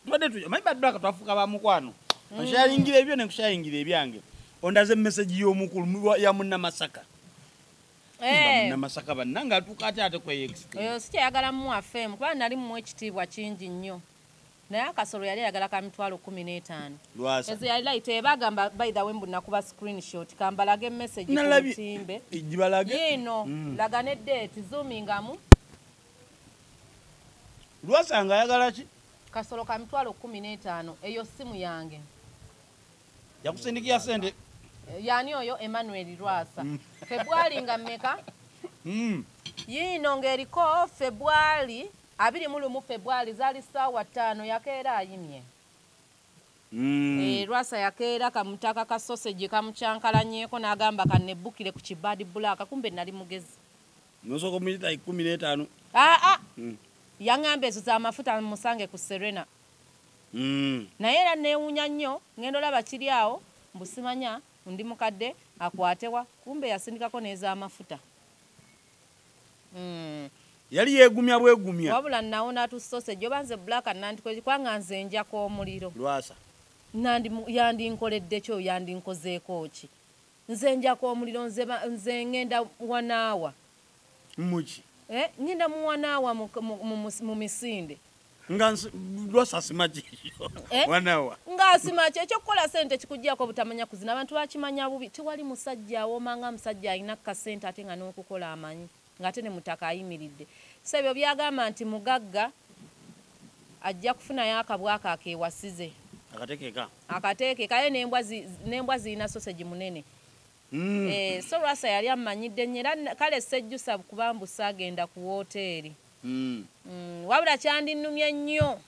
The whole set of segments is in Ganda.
Twade tuja mai badaka twafuka ba mukwano. Nshalingira ebyo ne kushalingira ebyange. Ondaze message y'omukulu ya munna Masaka. Na Masaka bananga atukate ate kwa ex. Oyo sikyayagala mu FM kuba nali mu ekitibwa kingi nnyo. Naye akasolo yali yagala ka mitwalo 15. Lwasa. Ezo yali layite bagamba by the way mbuna kuba screenshot kambalage message ku timbe. Ejibalage. Yino laga ne date zoomingamu. Lwasa nga yagala ki? Kasolo ka mitwalo 15 eyo simu yange. Yakusindikia sente. Yani oyo Emmanuel Lwasa. February nga mmeka? Yino ngeriko February 21 February zali sawa 5 yakeera ayimye. Lwasa yakeera kamutaka ka sausage kamuchankalanyeko n'agamba kanebukire ku kibadi bulaka kumbe nali mugezi. Nosoko milita 15. Yangambe ezo za mafuta musange ku Serena. Naye era neewunya nnyo ngendo laba kiri awo mbusimanya ndi mukadde akwatewa kumbe yasindikako neza amafuta. Yali yegumya bwegumya. Wabula naona tu sausage obanze black nandi kwanga nze njako omuliro. Lwasa. Nandi yandi nkoledde kyo yandi nkozeeko ki. Nze njako omuliro nze ngenda wanawa. Muchi. Ngenda mu wanawa mu misinde. Lwasa simaji. Wanawa. Nga simaji ekyo kola sente kikujjako butamanya kuzina abantu bakimanya bubi tiwali musajja awomanga musajja alina kasente ate nga n'okukola amanyi ngate ne mutaka ayimiridde. Sebyo byagamba nti mugagga ajja kufuna yakabwaka akewasize. Akateekeka ye n'embwa zirina sausage munene. So Lwasa yali amanyidde nnyera kale sejjusa kubambusa agenda ku woteeri. Wabula kyandinumye nnyo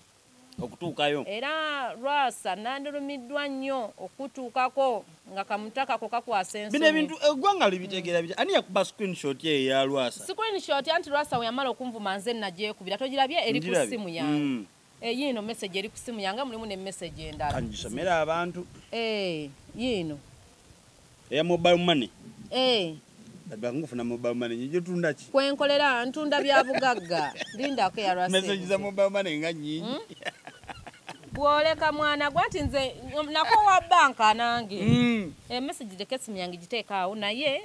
okutuukayo. Era Lwasa nandirumiddwa nnyo okutuukako nga kamutakako kakwasa ensonyi. Bino ebintu eggwanga libitegeera bitya? Ani yakuba screenshot ye ya Lwasa? Screenshot anti Lwasa we yamala okunvuma nze nagyekubira togirabye eri ku simu yange. Yino message eri ku simu yange mulimu ne message endala. Kanjisomera abantu. Yino. Eya mobile money. Ngufuna mobile money nje tunda ki? Kwenkolera ntunda bya bugagga. Linda ko ya Lwasa. Message za mobile money nga nyingi. Bwoleka mwana gwati nze nako wa banka nange. Message de kesimu yange giteeka awo naye